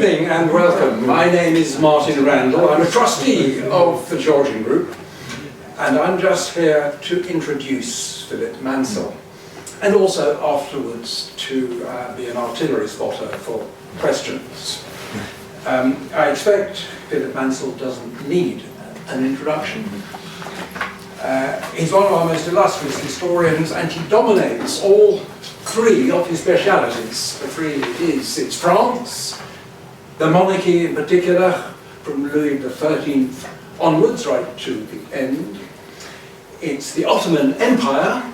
Good evening and welcome. My name is Martin Randall. I'm a trustee of the Georgian group, and I'm just here to introduce Philip Mansel, and also afterwards to be an artillery spotter for questions. I expect Philip Mansel doesn't need an introduction. He's one of our most illustrious historians, and he dominates all three of his specialities. The three it's France, the monarchy in particular, from Louis XIII onwards, right to the end. It's the Ottoman Empire,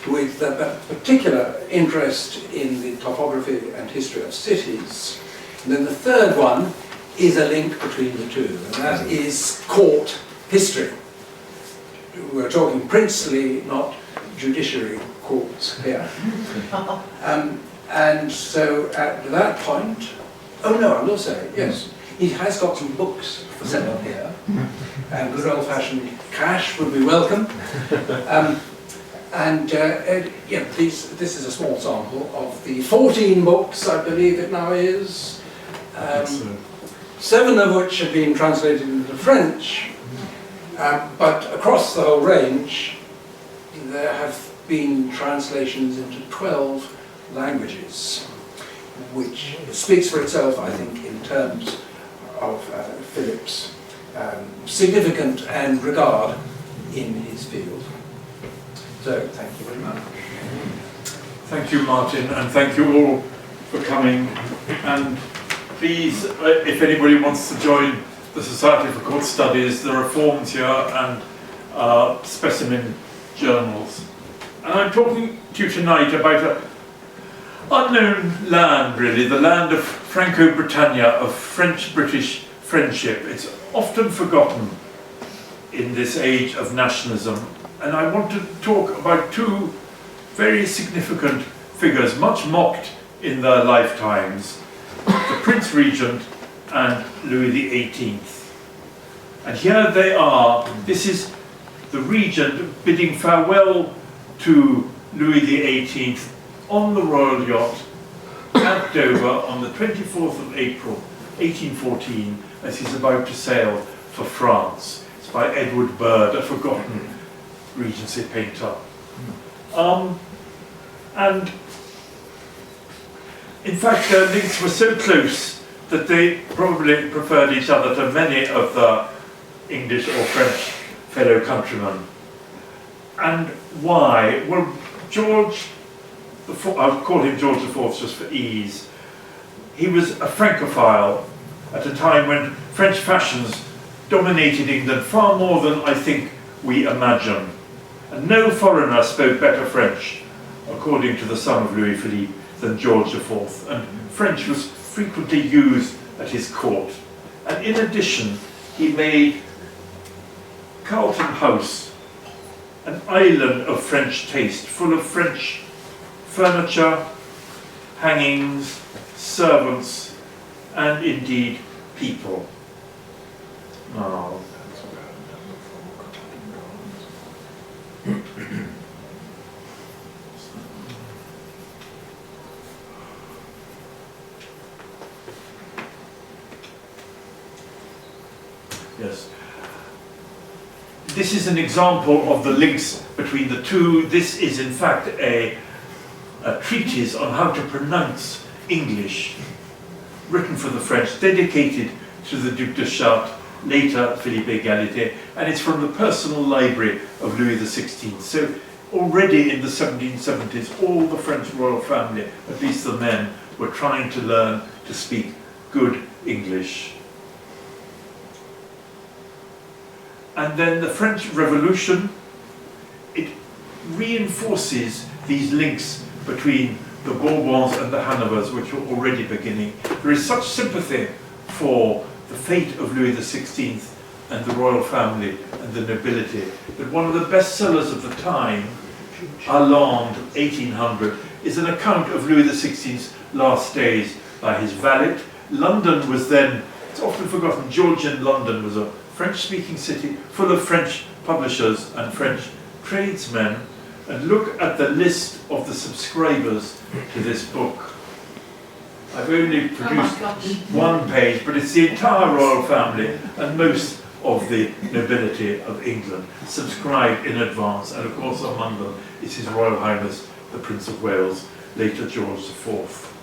with a particular interest in the topography and history of cities. And then the third one is a link between the two, and that is court history. We're talking princely, not judiciary courts here. And so at that point, oh no, I will say, yes, he has got some books for sale here, and good old-fashioned cash would be welcome. Yeah, this is a small sample of the 14 books, I believe it now is, 7 of which have been translated into French, but across the whole range there have been translations into 12 languages, which speaks for itself, I think, in terms of Philip's significance and regard in his field. So, thank you very much. Thank you, Martin, and thank you all for coming. And please, if anybody wants to join the Society for Court Studies, there are forms here and specimen journals. And I'm talking to you tonight about an unknown land, really, the land of Franco-Britannia, of French-British friendship. It's often forgotten in this age of nationalism. And I want to talk about two very significant figures, much mocked in their lifetimes, the Prince Regent and Louis XVIII. And here they are. This is the Regent bidding farewell to Louis XVIII on the royal yacht at Dover on the 24th of April 1814 as he's about to sail for France. It's by Edward Bird, a forgotten Regency painter. And in fact their links were so close that they probably preferred each other to many of the English or French fellow countrymen. And why? Well, George IV, I'll call him George IV just for ease. He was a Francophile at a time when French fashions dominated England far more than I think we imagine. And no foreigner spoke better French, according to the son of Louis Philippe, than George IV. And French was frequently used at his court. And in addition, he made Carlton House an island of French taste, full of French furniture, hangings, servants, and indeed people. Now, yes. This is an example of the links between the two. This is in fact a treatise on how to pronounce English, written for the French, dedicated to the Duc de Chartres, later Philippe Égalité, and it's from the personal library of Louis XVI. So already in the 1770s, all the French royal family, at least the men, were trying to learn to speak good English. And then the French Revolution, it reinforces these links between the Bourbons and the Hanovers, which were already beginning. There is such sympathy for the fate of Louis XVI and the royal family and the nobility that one of the bestsellers of the time, Allende, 1800, is an account of Louis XVI's last days by his valet. London was then, it's often forgotten, Georgian London was a French-speaking city full of French publishers and French tradesmen. And look at the list of the subscribers to this book. I've only produced one page, but it's the entire royal family and most of the nobility of England subscribed in advance, and of course among them is His Royal Highness the Prince of Wales, later George IV.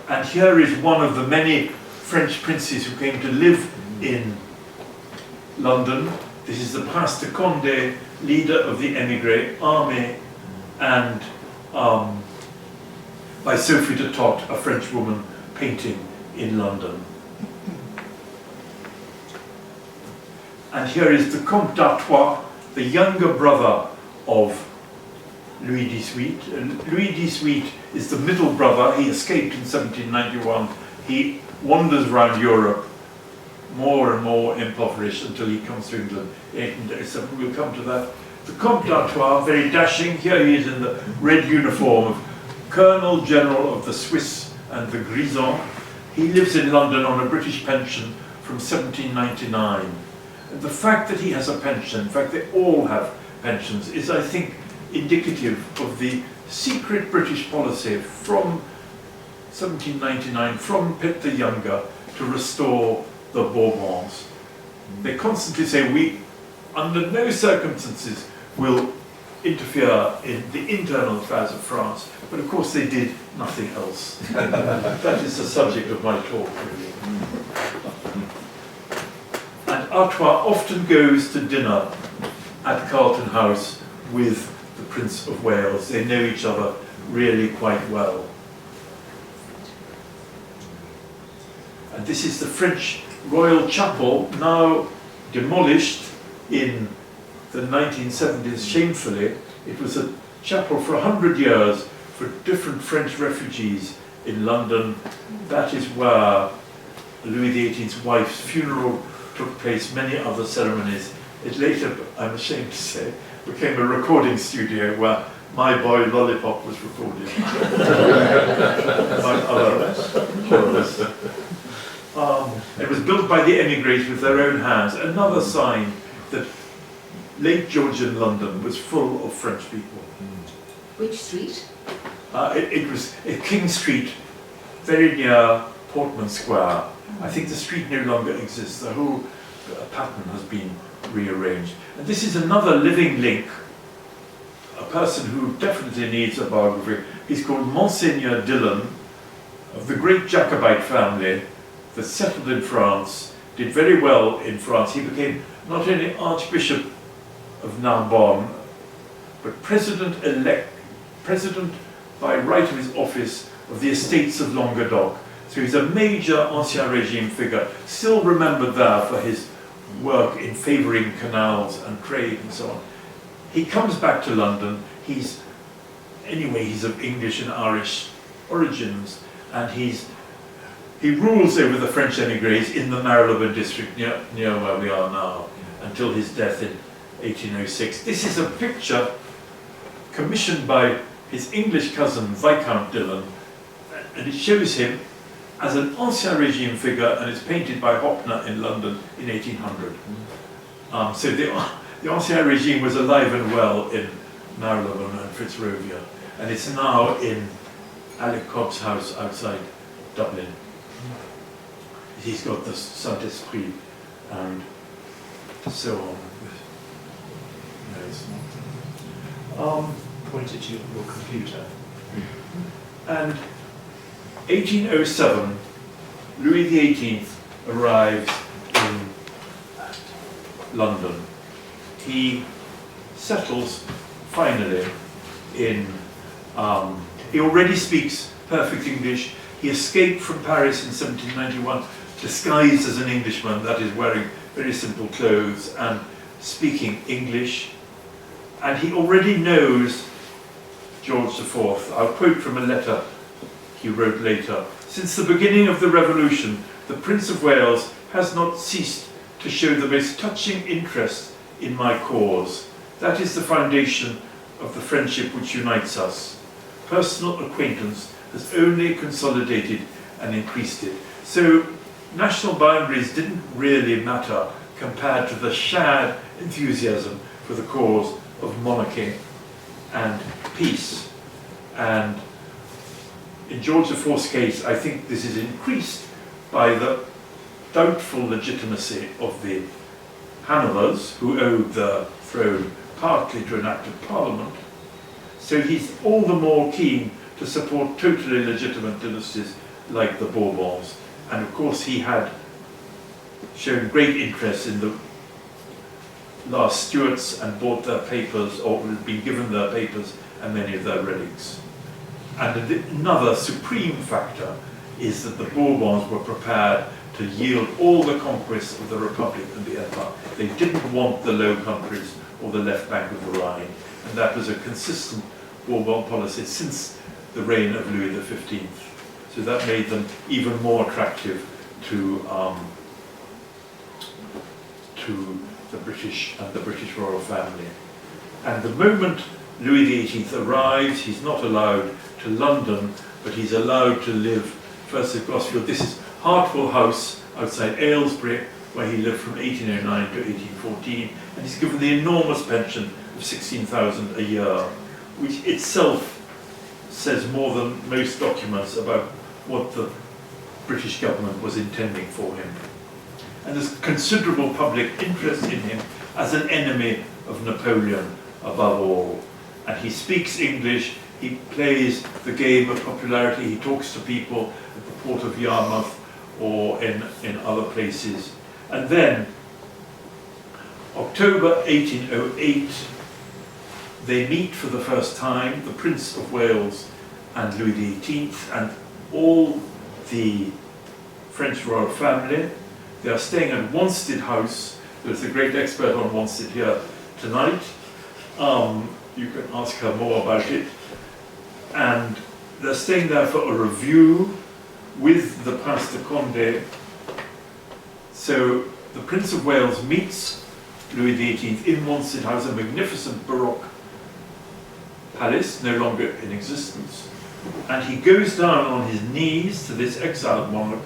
And here is one of the many French princes who came to live in London. This is the Prince de Condé, leader of the émigré army, and by Sophie de Tott, a French woman painting in London. And here is the Comte d'Artois, the younger brother of Louis XVIII. Louis XVIII is the middle brother. He escaped in 1791. He wanders around Europe, more and more impoverished, until he comes to England in 1887. We'll come to that. The Comte d'Artois, very dashing. Here he is in the red uniform of Colonel General of the Swiss and the Grisons. He lives in London on a British pension from 1799. And the fact that he has a pension, in fact they all have pensions, is I think indicative of the secret British policy from 1799, from Pitt the Younger, to restore the Bourbons. They constantly say, we under no circumstances will interfere in the internal affairs of France, but of course they did nothing else. That is the subject of my talk, really. And Artois often goes to dinner at Carlton House with the Prince of Wales. They know each other really quite well. And this is the French Royal Chapel, now demolished in the 1970s, shamefully. It was a chapel for 100 years for different French refugees in London. That is where Louis XVIII's wife's funeral took place, many other ceremonies. It later, I'm ashamed to say, became a recording studio where My Boy Lollipop was recorded. Among other horrors. It was built by the émigrés with their own hands. Another sign that late Georgian London was full of French people. Which street? It was King Street, very near Portman Square. I think the street no longer exists. The whole pattern has been rearranged. And this is another living link, a person who definitely needs a biography. He's called Monseigneur Dillon, of the great Jacobite family that settled in France, did very well in France. He became not only Archbishop of Narbonne, but President-elect, President by right of his office of the Estates of Languedoc. So he's a major Ancien Regime figure, still remembered there for his work in favouring canals and trade and so on. He comes back to London. He's of English and Irish origins, and he rules over the French émigrés in the Marylebone district near where we are now, until his death in 1806. This is a picture commissioned by his English cousin Viscount Dillon, and it shows him as an Ancien Regime figure, and it's painted by Hoppner in London in 1800. So the Ancien Regime was alive and well in Marylebone and Fitzrovia, and it's now in Alec Cobb's house outside Dublin. He's got the Saint-Esprit and so on. Point it to your computer. And 1807, Louis XVIII arrives in London. He settles finally in, he already speaks perfect English. He escaped from Paris in 1791, disguised as an Englishman, that is wearing very simple clothes and speaking English. And he already knows George IV. I'll quote from a letter he wrote later. Since the beginning of the revolution, the Prince of Wales has not ceased to show the most touching interest in my cause. That is the foundation of the friendship which unites us. Personal acquaintance has only consolidated and increased it. So national boundaries didn't really matter compared to the shared enthusiasm for the cause of monarchy and peace. And in George IV's case, I think this is increased by the doubtful legitimacy of the Hanovers, who owed the throne partly to an act of parliament. So he's all the more keen to support totally legitimate dynasties like the Bourbons. And of course he had shown great interest in the last Stuarts and bought their papers, or had been given their papers and many of their relics. And another supreme factor is that the Bourbons were prepared to yield all the conquests of the Republic and the Empire. They didn't want the Low Countries or the left bank of the Rhine, and that was a consistent Bourbon policy since the reign of Louis XV. So that made them even more attractive to the British and the British royal family. And the moment Louis XVIII arrives, he's not allowed to London, but he's allowed to live first at Gosfield. This is Hartwell House outside Aylesbury, where he lived from 1809 to 1814, and he's given the enormous pension of 16,000 a year, which itself says more than most documents about what the British government was intending for him. And there's considerable public interest in him as an enemy of Napoleon above all. And he speaks English, he plays the game of popularity, he talks to people at the port of Yarmouth or in other places. And then, October 1808, they meet for the first time, the Prince of Wales and Louis XVIII and all the French royal family. They are staying at Wanstead House. There's a great expert on Wanstead here tonight. You can ask her more about it. And they're staying there for a review with the Prince de Condé. So the Prince of Wales meets Louis XVIII in Wanstead House, a magnificent Baroque palace, no longer in existence. And he goes down on his knees to this exiled monarch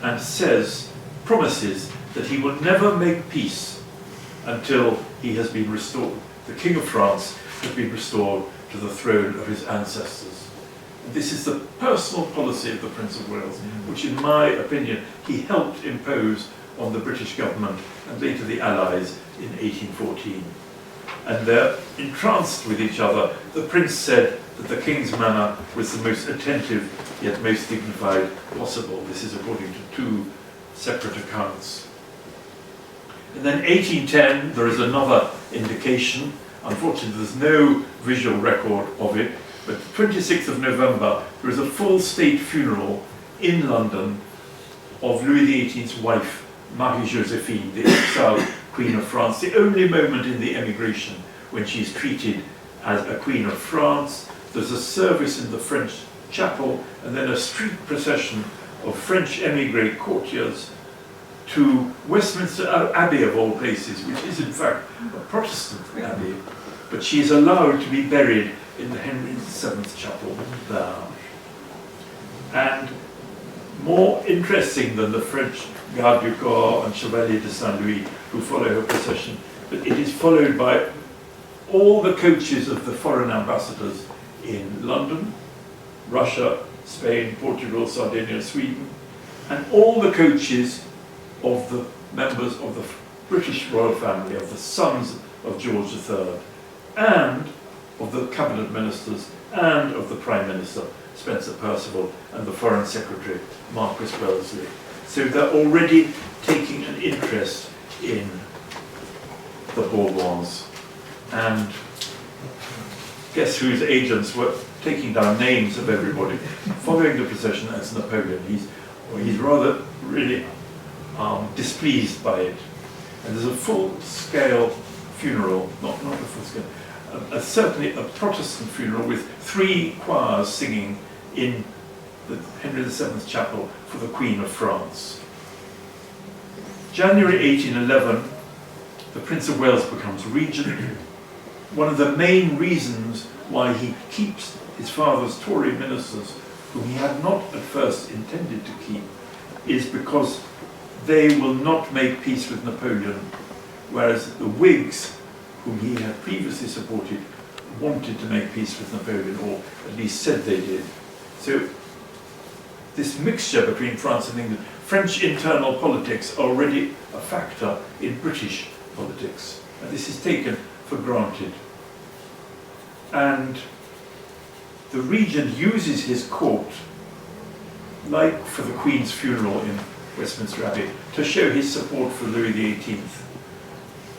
and promises that he will never make peace until he has been restored. The King of France has been restored to the throne of his ancestors. This is the personal policy of the Prince of Wales, which in my opinion he helped impose on the British government and later the Allies in 1814. And they're entranced with each other. The Prince said that the King's manner was the most attentive yet most dignified possible. This is according to two separate accounts. And then 1810, there is another indication. Unfortunately, there's no visual record of it, but 26th of November, there is a full state funeral in London of Louis XVIII's wife, Marie-Joséphine, the exiled Queen of France, the only moment in the emigration when she's treated as a Queen of France. There's a service in the French chapel, and then a street procession of French émigré courtiers to Westminster Abbey of all places, which is in fact a Protestant abbey, but she is allowed to be buried in the Henry VII chapel there. And more interesting than the French Garde du Corps and Chevalier de Saint-Louis who follow her procession, but it is followed by all the coaches of the foreign ambassadors in London, Russia, Spain, Portugal, Sardinia, Sweden, and all the coaches of the members of the British royal family, of the sons of George III, and of the cabinet ministers, and of the Prime Minister, Spencer Perceval, and the Foreign Secretary, Marcus Wellesley. So they're already taking an interest in the Bourbons. And guess whose agents were taking down names of everybody, following the procession as Napoleon. He's rather really displeased by it. And there's a full-scale funeral, not a full-scale, certainly a Protestant funeral with 3 choirs singing in the Henry VII chapel for the Queen of France. January 1811, the Prince of Wales becomes regent. One of the main reasons why he keeps his father's Tory ministers, whom he had not at first intended to keep, is because they will not make peace with Napoleon, whereas the Whigs, whom he had previously supported, wanted to make peace with Napoleon, or at least said they did. So this mixture between France and England, French internal politics are already a factor in British politics, and this is taken for granted. And the Regent uses his court, like for the Queen's funeral in Westminster Abbey, to show his support for Louis XVIII.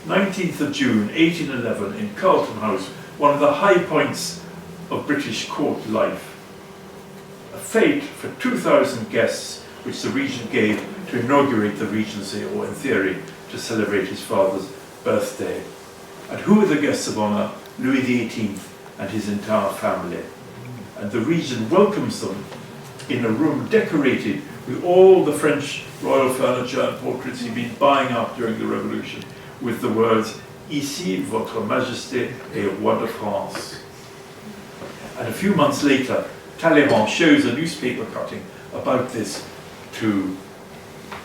19th of June 1811 in Carlton House, one of the high points of British court life. A fete for 2,000 guests which the Regent gave to inaugurate the Regency, or in theory, to celebrate his father's birthday. And who are the guests of honour? Louis XVIII and his entire family. And the Regent welcomes them in a room decorated with all the French royal furniture and portraits he'd been buying up during the Revolution, with the words, "Ici, Votre Majesté et Roi de France." And a few months later, Talleyrand shows a newspaper cutting about this to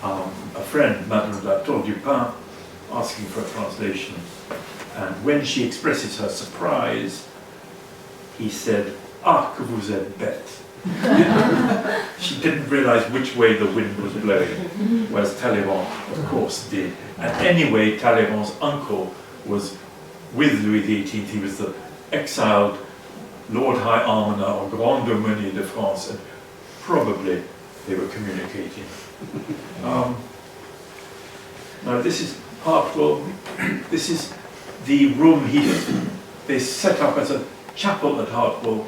a friend, Madame La Tour du Pin, asking for a translation. And when she expresses her surprise, he said, "Ah, que vous êtes bête." She didn't realise which way the wind was blowing, whereas Talleyrand, of course, did. And anyway, Talleyrand's uncle was with Louis XVIII. He was the exiled Lord High Almoner or Grand Aumônier de France, and probably they were communicating. Now this is Hartwell. This is the room they set up as a chapel at Hartwell.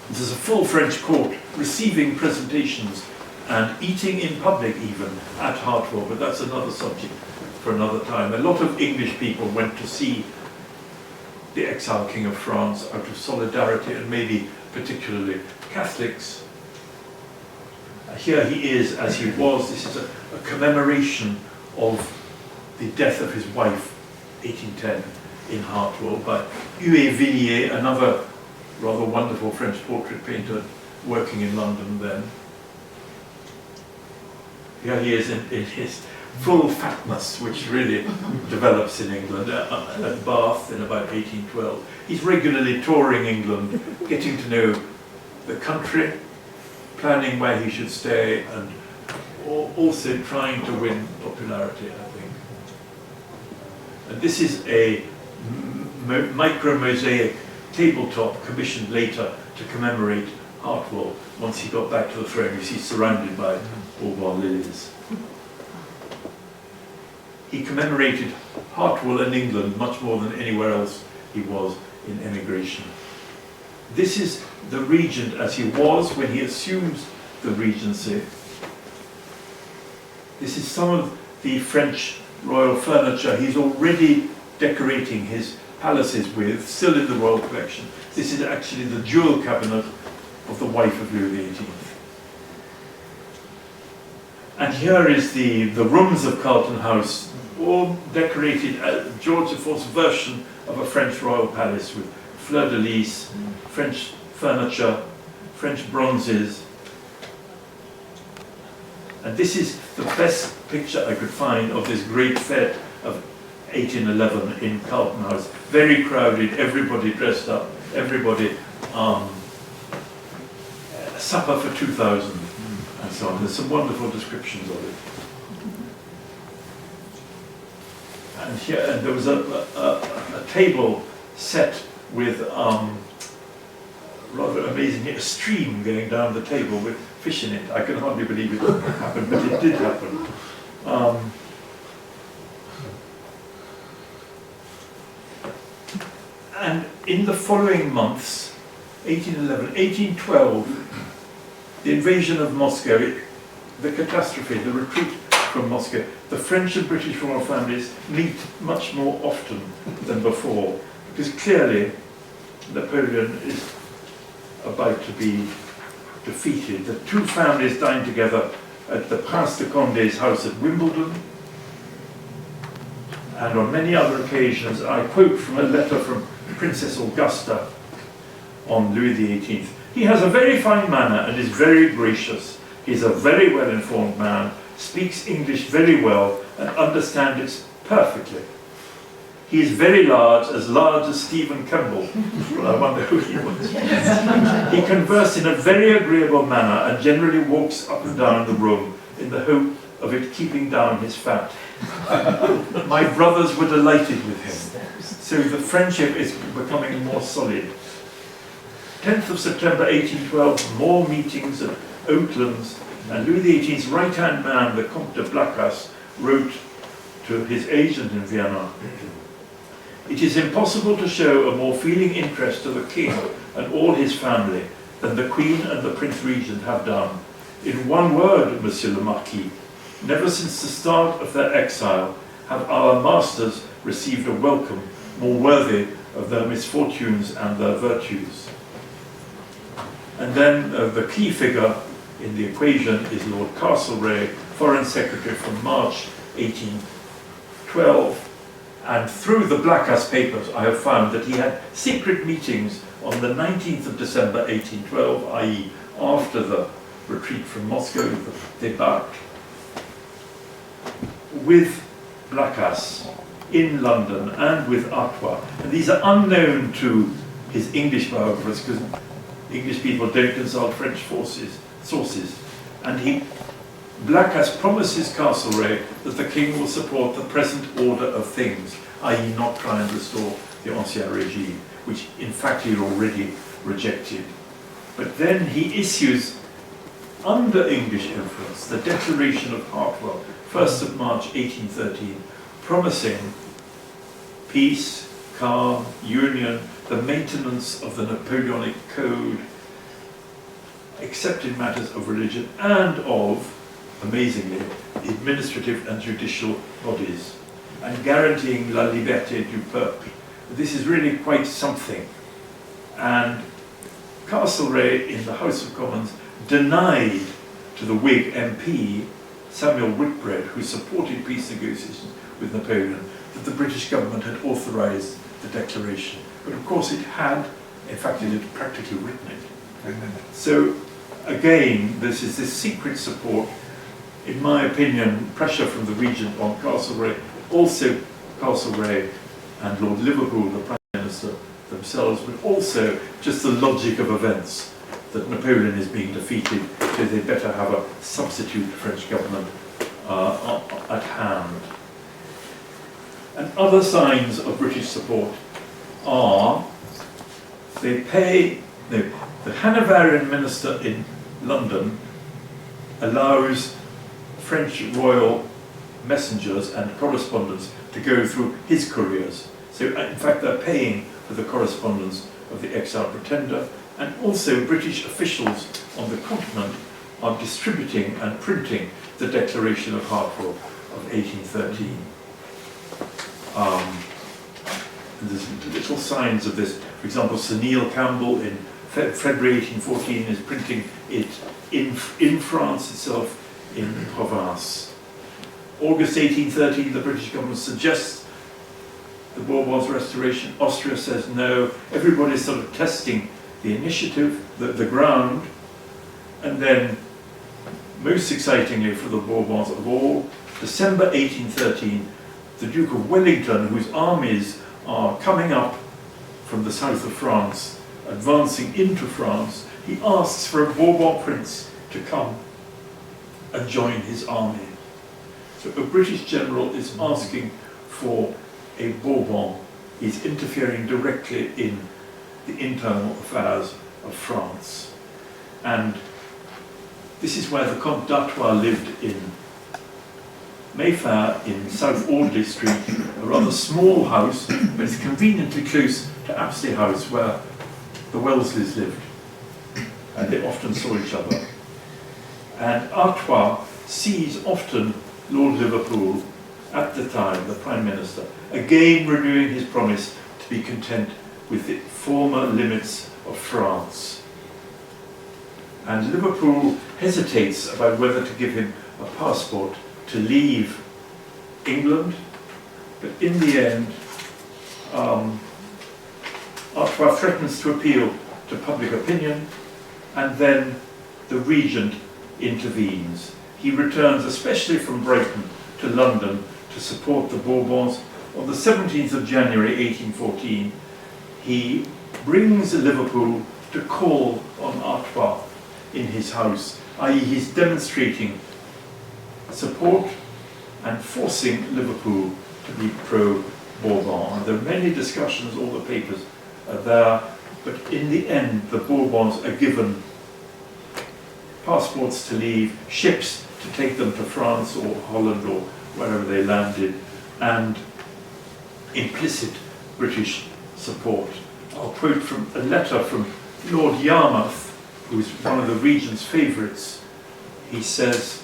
There's a full French court receiving presentations and eating in public even at Hartwell, but that's another subject for another time. A lot of English people went to see the exiled King of France out of solidarity, and maybe particularly Catholics. Here he is as he was. This is a commemoration of the death of his wife, 1810, in Hartwell, by Huet Villiers, another rather wonderful French portrait painter working in London then. Here he is in his full fatness, which really develops in England, at Bath in about 1812. He's regularly touring England, getting to know the country, planning where he should stay, and also trying to win popularity, I think. And this is a micro-mosaic tabletop commissioned later to commemorate Hartwell. Once he got back to the throne, you see, surrounded by Bourbon lilies. He commemorated Hartwell and England much more than anywhere else he was in emigration. This is the Regent as he was when he assumes the Regency. This is some of the French royal furniture he's already decorating his palaces with, still in the royal collection. This is actually the jewel cabinet of the wife of Louis XVIII. And here is the rooms of Carlton House, all decorated as George IV's version of a French royal palace, with fleur-de-lis, French furniture, French bronzes. And this is the best picture I could find of this great fete of 1811 in Carlton House. Very crowded, everybody dressed up, everybody, supper for 2,000 and so on. There's some wonderful descriptions of it. And here, there was a table set with, rather amazingly, a stream going down the table with fish in it. I can hardly believe it happened, but it did happen. And in the following months, 1811, 1812, the invasion of Moscow, the catastrophe, the retreat from Moscow, the French and British royal families meet much more often than before, because clearly Napoleon is about to be defeated. The two families dine together at the Prince de Condé's house at Wimbledon, and on many other occasions. I quote from a letter from Princess Augusta on Louis XVIII. "He has a very fine manner and is very gracious. He is a very well-informed man, speaks English very well and understands it perfectly. He is very large as Stephen Campbell. Well, I wonder who he was. He conversed in a very agreeable manner and generally walks up and down the room in the hope of it keeping down his fat. My brothers were delighted with him, so the friendship is becoming more solid. 10th of September 1812, more meetings at Oatlands, and Louis XVIII's right-hand man, the Comte de Blacas, wrote to his agent in Vienna, "It is impossible to show a more feeling interest to the king and all his family than the Queen and the Prince Regent have done. In one word, Monsieur le Marquis, never since the start of their exile have our masters received a welcome more worthy of their misfortunes and their virtues." And then the key figure in the equation is Lord Castlereigh, Foreign Secretary from March 1812. And through the Blacas papers, I have found that he had secret meetings on the 19th of December 1812, i.e. after the retreat from Moscow, the débarque, with Blacas in London and with Artois. And these are unknown to his English biographers because English people don't consult French sources. And Blacas promises Castlereigh that the king will support the present order of things, i.e. not try and restore the Ancien Regime, which in fact he had already rejected. But then he issues, under English influence, the Declaration of Hartwell, 1st of March 1813, promising peace, calm, union, the maintenance of the Napoleonic Code, except in matters of religion and of, amazingly, administrative and judicial bodies, and guaranteeing la liberté du peuple. This is really quite something. And Castlereigh in the House of Commons denied to the Whig MP, Samuel Whitbread, who supported peace negotiations with Napoleon, that the British government had authorised the declaration. But of course it had, in fact it had practically written it. So again, this is this secret support, in my opinion, pressure from the Regent on Castlereigh, also Castlereigh and Lord Liverpool, the Prime Minister themselves, but also just the logic of events, that Napoleon is being defeated, so they better have a substitute French government at hand. And other signs of British support are, the Hanoverian minister in London allows French royal messengers and correspondents to go through his couriers. So in fact they're paying for the correspondence of the exiled pretender, and also British officials on the continent are distributing and printing the Declaration of Hartwell of 1813. There's little signs of this. For example, Sir Neil Campbell in February 1814 is printing it in France itself, in Provence. August 1813, the British government suggests the Bourbons restoration. Austria says no. Everybody's sort of testing the initiative, the ground. And then, most excitingly for the Bourbons of all, December 1813, the Duke of Wellington, whose armies are coming up from the south of France, advancing into France, he asks for a Bourbon prince to come and join his army. So a British general is asking for a Bourbon. He's interfering directly in the internal affairs of France. And this is where the Comte d'Artois lived in Mayfair in South Audley Street, a rather small house, but it's conveniently close to Apsley House where the Wellesleys lived. And they often saw each other. And Artois sees often Lord Liverpool, at the time the Prime Minister, again renewing his promise to be content with the former limits of France. And Liverpool hesitates about whether to give him a passport to leave England, but in the end, Artois threatens to appeal to public opinion, and then the Regent intervenes. He returns, especially from Brighton, to London to support the Bourbons, On the 17th of January 1814, he brings Liverpool to call on Artois in his house, i.e. he's demonstrating support and forcing Liverpool to be pro-Bourbon. And there are many discussions, all the papers are there, but in the end the Bourbons are given passports to leave, ships to take them to France or Holland or wherever they landed, and implicit British support. I'll quote from a letter from Lord Yarmouth, who's one of the Regent's favourites. He says,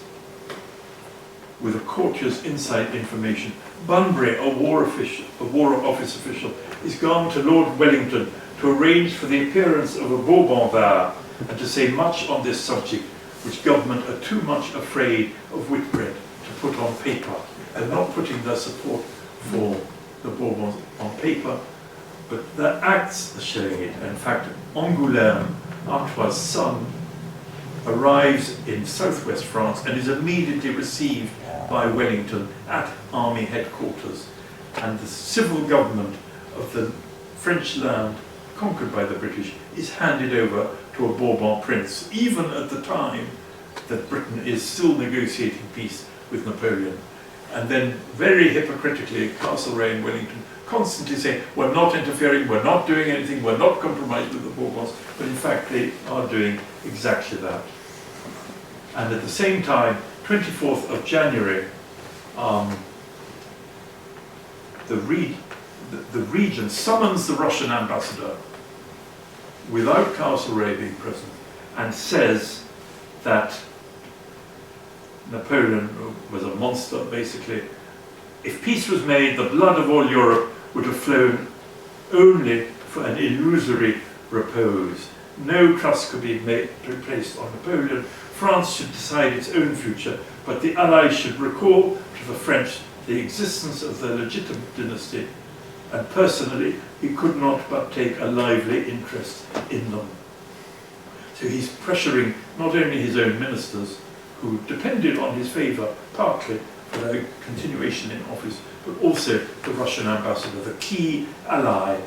with a courtier's inside information, Bunbury, a war office official, is gone to Lord Wellington to arrange for the appearance of a Bourbon there, and to say much on this subject, which government are too much afraid of Whitbread to put on paper. They're not putting their support for the Bourbons on paper, but their acts are showing it. In fact, Angoulême, Artois' son, arrives in southwest France and is immediately received by Wellington at army headquarters. And the civil government of the French land conquered by the British is handed over to a Bourbon prince, even at the time that Britain is still negotiating peace with Napoleon. And then very hypocritically, Castlereigh and Wellington constantly say, we're not interfering, we're not doing anything, we're not compromised with the Bourbons, but in fact they are doing exactly that. And at the same time, 24th of January, the Regent summons the Russian ambassador without Castlereigh being present and says that Napoleon was a monster, basically. If peace was made, the blood of all Europe would have flown only for an illusory repose. No trust could be placed on Napoleon. France should decide its own future, but the Allies should recall to the French the existence of their legitimate dynasty, and personally he could not but take a lively interest in them. So he's pressuring not only his own ministers, who depended on his favour partly for their continuation in office, but also the Russian ambassador, the key ally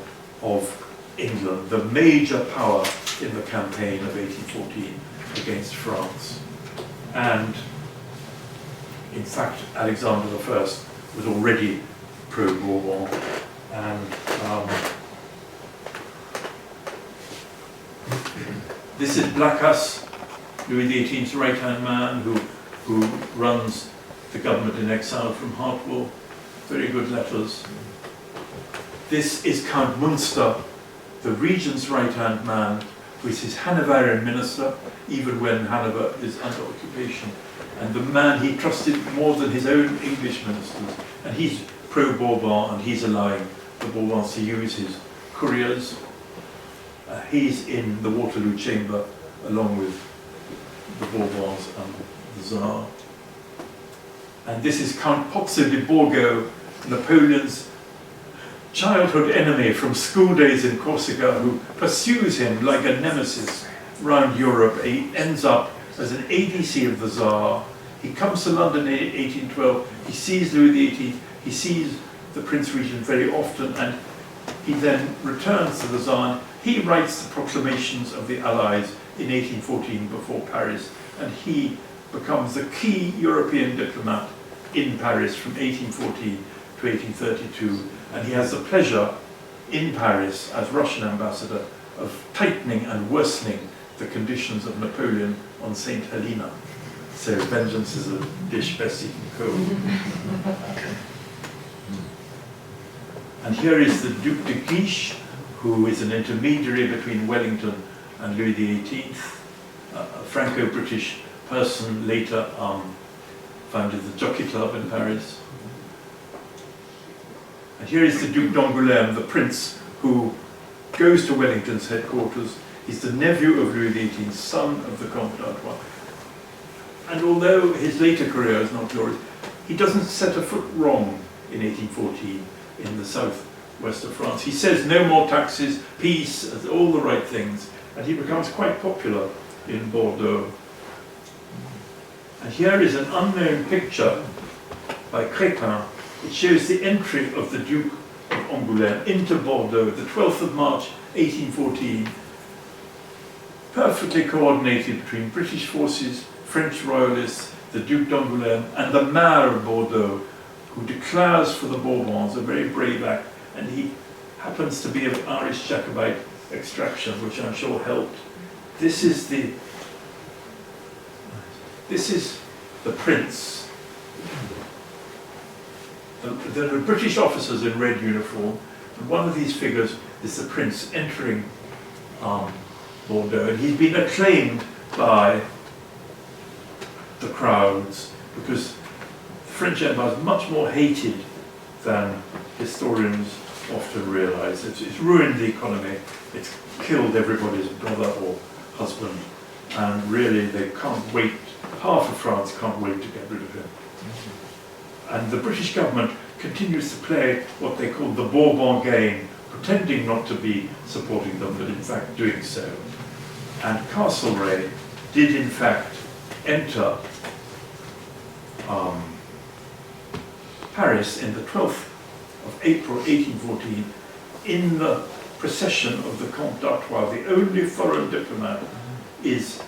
of England, the major power in the campaign of 1814 against France. And in fact, Alexander I was already pro-Bourbon, and this is Blacas, Louis XVIII's right-hand man, who runs the government in exile from Hartwell. Very good letters. This is Count Munster, the Regent's right-hand man, who is his Hanoverian minister, even when Hanover is under occupation, and the man he trusted more than his own English ministers. And he's pro-Bourbon, and he's allowing the Bourbons to use his couriers. He's in the Waterloo chamber, along with the Bourbons and the Tsar. And this is Count Pozzo di Borgo, Napoleon's childhood enemy from school days in Corsica, who pursues him like a nemesis round Europe. He ends up as an ADC of the Tsar. He comes to London in 1812, he sees Louis XVIII, he sees the Prince Regent very often, and he then returns to the Tsar. He writes the proclamations of the Allies in 1814 before Paris, and he becomes the key European diplomat in Paris from 1814 to 1832, and he has the pleasure in Paris as Russian ambassador of tightening and worsening the conditions of Napoleon on St. Helena. So vengeance is a dish best eaten cold. And here is the Duc de Guiche, who is an intermediary between Wellington and Louis XVIII, a Franco-British person, later founded the Jockey Club in Paris. And here is the Duc d'Angoulême, the prince who goes to Wellington's headquarters. He's the nephew of Louis XVIII, son of the Comte d'Artois. And although his later career is not glorious, he doesn't set a foot wrong in 1814 in the southwest of France. He says no more taxes, peace, all the right things, and he becomes quite popular in Bordeaux. And here is an unknown picture by Crépin It shows the entry of the Duke of Angoulême into Bordeaux, the 12th of March 1814, perfectly coordinated between British forces, French royalists, the Duke d'Angoulême, and the Mayor of Bordeaux, who declares for the Bourbons, a very brave act, and he happens to be of Irish Jacobite extraction, which I'm sure helped. This is the Prince. There are British officers in red uniform, and one of these figures is the Prince entering Bordeaux, and he's been acclaimed by the crowds because the French Empire is much more hated than historians often realise. It's ruined the economy, it's killed everybody's brother or husband, and really they can't wait, half of France can't wait to get rid of him. And the British government continues to play what they call the Bourbon game, pretending not to be supporting them, but in fact doing so. And Castlereigh did in fact enter Paris in the 12th of April 1814 in the procession of the Comte d'Artois. The only foreign diplomat is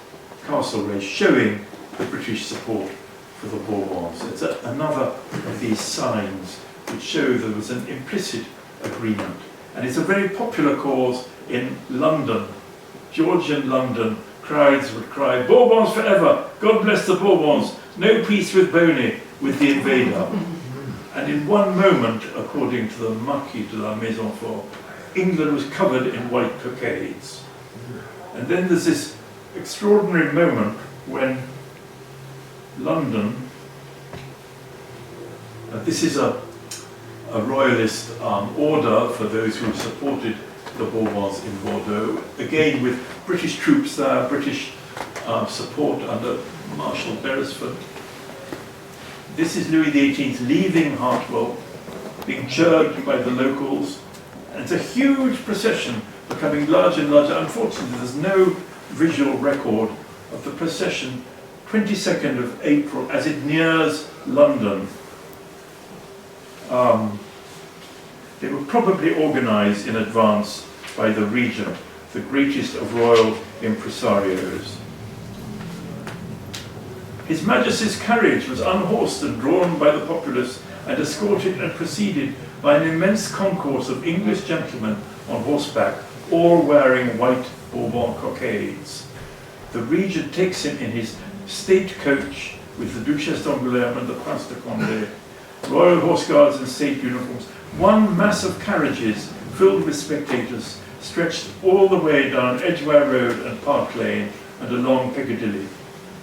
Castlereagh, showing the British support for the Bourbons. It's another of these signs which show there was an implicit agreement. And it's a very popular cause in London. Georgian London, crowds would cry, "Bourbons forever! God bless the Bourbons! No peace with Boney, with the invader." And in one moment, according to the Marquis de la Maisonfort, England was covered in white cockades. And then there's this extraordinary moment when London, this is a royalist order for those who supported the Bourbons in Bordeaux, again with British troops there, British support under Marshal Beresford. This is Louis XVIII leaving Hartwell, being cheered by the locals. And it's a huge procession, becoming larger and larger. Unfortunately, there's no visual record of the procession 22nd of April as it nears London. They were probably organised in advance by the Regent, the greatest of royal impresarios. His Majesty's carriage was unhorsed and drawn by the populace and escorted and preceded by an immense concourse of English gentlemen on horseback, all wearing white Bourbon cockades. The Regent takes him in his state coach with the Duchesse d'Angoulême and the Prince de Condé, royal horse guards in state uniforms. One mass of carriages filled with spectators stretched all the way down Edgware Road and Park Lane and along Piccadilly.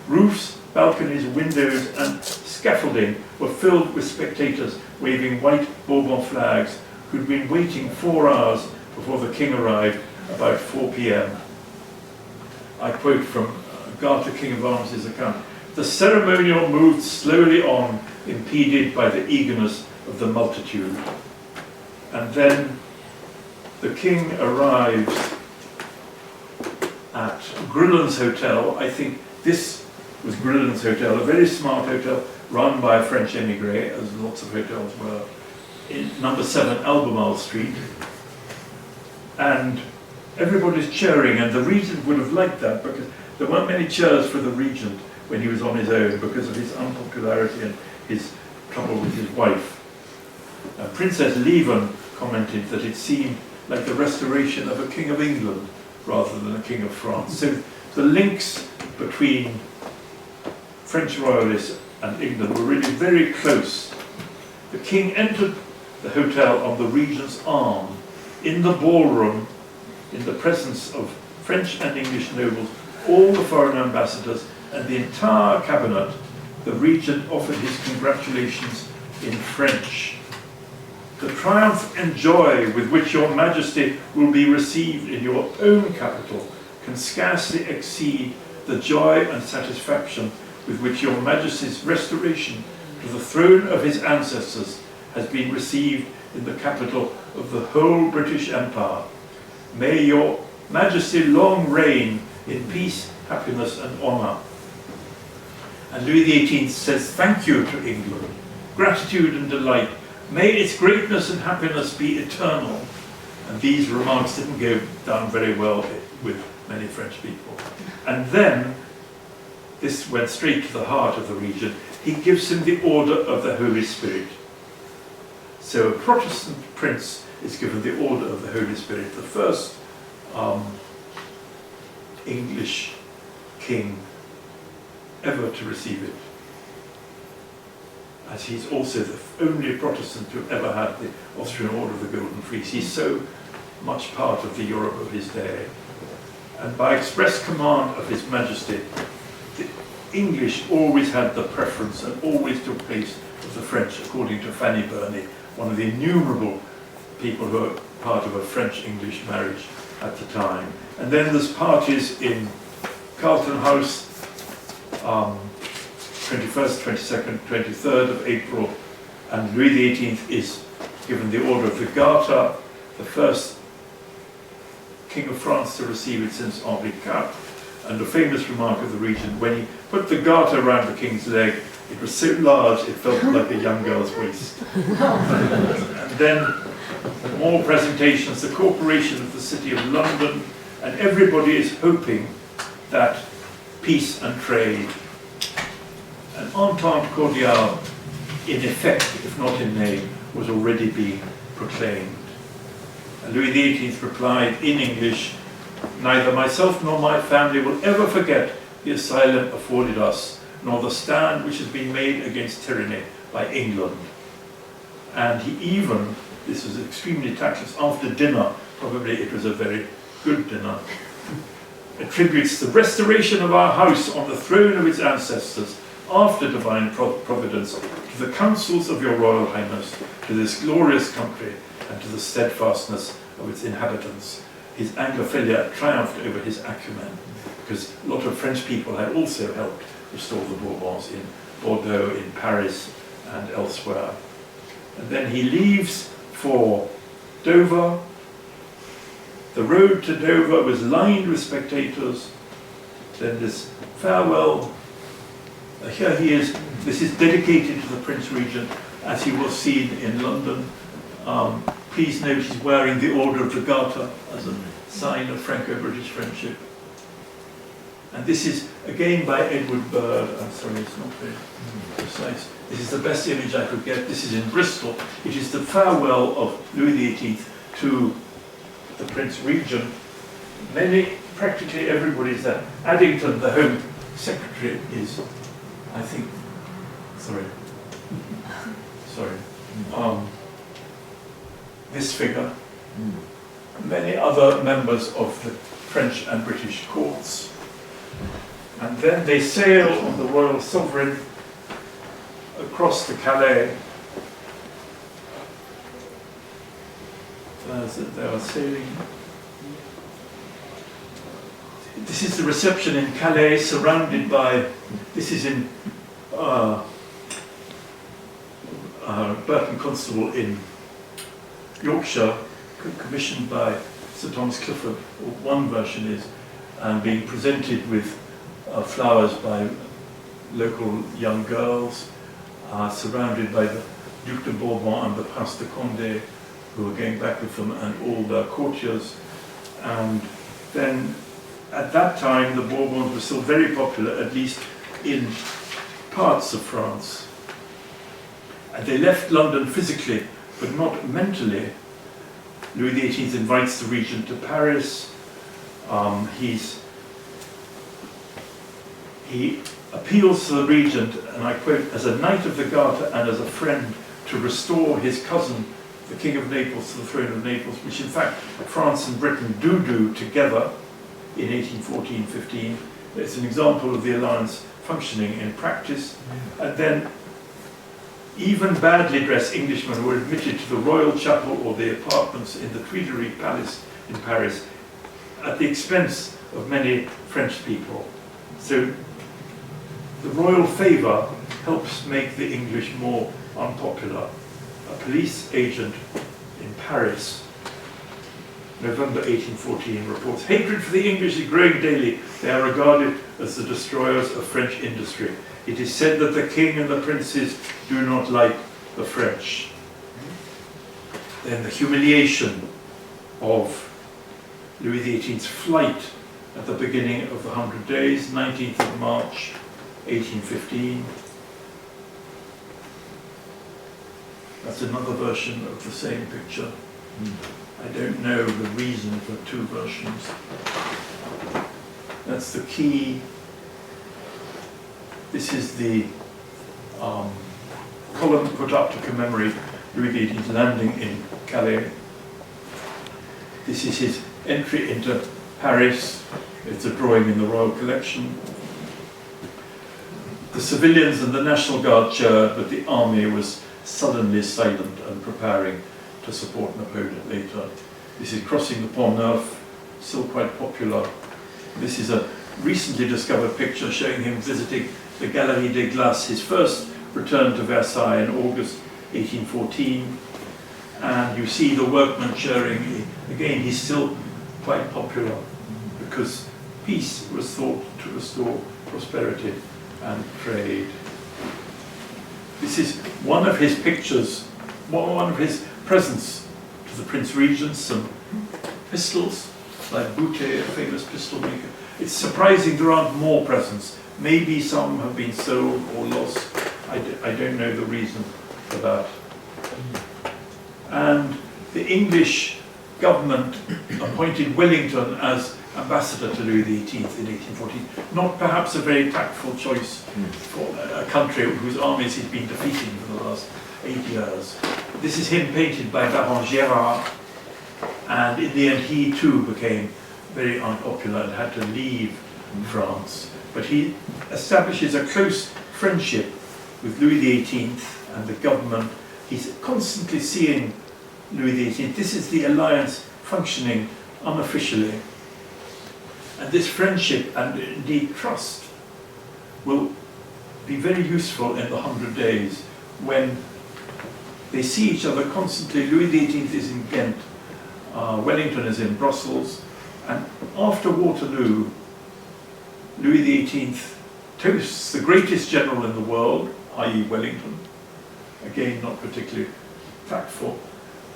Roofs, balconies, windows and scaffolding were filled with spectators waving white Bourbon flags who'd been waiting 4 hours before the King arrived about 4 p.m. I quote from Garter, King of Arms' account. The ceremonial moved slowly on, impeded by the eagerness of the multitude. And then the King arrives at Grilland's Hotel. I think this was Grilland's Hotel, a very smart hotel run by a French émigré, as lots of hotels were, in number 7 Albemarle Street. And everybody's cheering, and the Regent would have liked that because there weren't many cheers for the Regent when he was on his own because of his unpopularity and his trouble with his wife. Princess Leven commented that it seemed like the restoration of a King of England rather than a King of France. So the links between French royalists and England were really very close. The King entered the hotel on the Regent's arm in the ballroom in the presence of French and English nobles, all the foreign ambassadors and the entire cabinet. The Regent offered his congratulations in French. The triumph and joy with which your Majesty will be received in your own capital can scarcely exceed the joy and satisfaction with which your Majesty's restoration to the throne of his ancestors has been received in the capital of the whole British Empire. May your Majesty long reign in peace, happiness and honour. And Louis XVIII says thank you to England. Gratitude and delight May its greatness and happiness be eternal. And these remarks didn't go down very well with many French people. And then, this went straight to the heart of the regent, he gives him the order of the Holy Spirit. So a Protestant prince is given the order of the Holy Spirit, the first English king ever to receive it. As he's also the only Protestant to ever had the Austrian Order of the Golden Fleece. He's so much part of the Europe of his day. And by express command of His Majesty, the English always had the preference and always took place of the French, according to Fanny Burney, one of the innumerable people who are part of a French-English marriage at the time. And then there's parties in Carlton House, 21st, 22nd, 23rd of April, and Louis XVIII is given the Order of the Garter, the first King of France to receive it since Henri IV. And the famous remark of the regent, when he put the garter around the king's leg, it was so large it felt like a young girl's waist. And then more presentations, the Corporation of the City of London, and everybody is hoping that peace and trade, an Entente Cordiale, in effect, if not in name, was already being proclaimed. And Louis XVIII replied in English, "Neither myself nor my family will ever forget the asylum afforded us, nor the stand which has been made against tyranny by England." And he even, this was extremely tactless, after dinner, probably it was a very good dinner, attributes the restoration of our house on the throne of its ancestors after divine providence to the counsels of your Royal Highness, to this glorious country, and to the steadfastness of its inhabitants. His Anglophilia triumphed over his acumen, because a lot of French people had also helped restore the Bourbons in Bordeaux, in Paris, and elsewhere. And then he leaves for Dover. The road to Dover was lined with spectators. Then this farewell. Here he is. This is dedicated to the Prince Regent, as he was seen in London. Please note he's wearing the Order of the Garter as a sign of Franco-British friendship. And this is again by Edward Bird. I'm sorry, it's not very precise. This is the best image I could get. This is in Bristol. It is the farewell of Louis XVIII to the Prince Regent. Practically everybody is there. Addington, the Home Secretary, is, I think, this figure. Many other members of the French and British courts. And then they sail on the Royal Sovereign across to Calais. They are sailing. This is the reception in Calais, surrounded by, this is in Burton Constable in Yorkshire, commissioned by Sir Thomas Clifford, or one version is, and being presented with flowers by local young girls, surrounded by the Duc de Bourbon and the Prince de Condé, who were going back with them, and all their courtiers. And then, at that time, the Bourbons were still very popular, at least in parts of France. And they left London physically, but not mentally. Louis XVIII invites the regent to Paris. He appeals to the regent, and I quote, as a Knight of the Garter and as a friend, to restore his cousin, the King of Naples, to the throne of Naples, which in fact France and Britain do together in 1814-15. It's an example of the alliance functioning in practice. And then even badly dressed Englishmen were admitted to the royal chapel or the apartments in the Tuileries Palace in Paris at the expense of many French people. So the royal favour helps make the English more unpopular. A police agent in Paris, November 1814, reports, "Hatred for the English is growing daily. They are regarded as the destroyers of French industry. It is said that the king and the princes do not like the French." Then the humiliation of Louis XVIII's flight at the beginning of the 100 Days, 19th of March, 1815. That's another version of the same picture. I don't know the reason for two versions. That's the key. This is the column put up to commemorate Louis XVIII's landing in Calais. This is his entry into Paris. It's a drawing in the Royal Collection. The civilians and the National Guard cheered, but the army was suddenly silent and preparing to support Napoleon later. This is crossing the Pont Neuf, still quite popular. This is a recently discovered picture showing him visiting the Galerie des Glaces, his first return to Versailles in August 1814. And you see the workmen cheering. Again, he's still quite popular because peace was thought to restore prosperity and trade. This is one of his pictures, one of his presents to the Prince Regent, some pistols, like Boutet, a famous pistol maker. It's surprising there aren't more presents. Maybe some have been sold or lost. I don't know the reason for that. And the English government appointed Wellington as ambassador to Louis XVIII in 1814. Not perhaps a very tactful choice for a country whose armies he'd been defeating for the last 8 years. This is him painted by Baron Gérard, and in the end he too became very unpopular and had to leave France. But he establishes a close friendship with Louis XVIII and the government. He's constantly seeing Louis XVIII. This is the alliance functioning unofficially. And this friendship and indeed trust will be very useful in the 100 Days when they see each other constantly. Louis XVIII is in Ghent, Wellington is in Brussels, and after Waterloo, Louis XVIII toasts the greatest general in the world, i.e. Wellington, again not particularly tactful,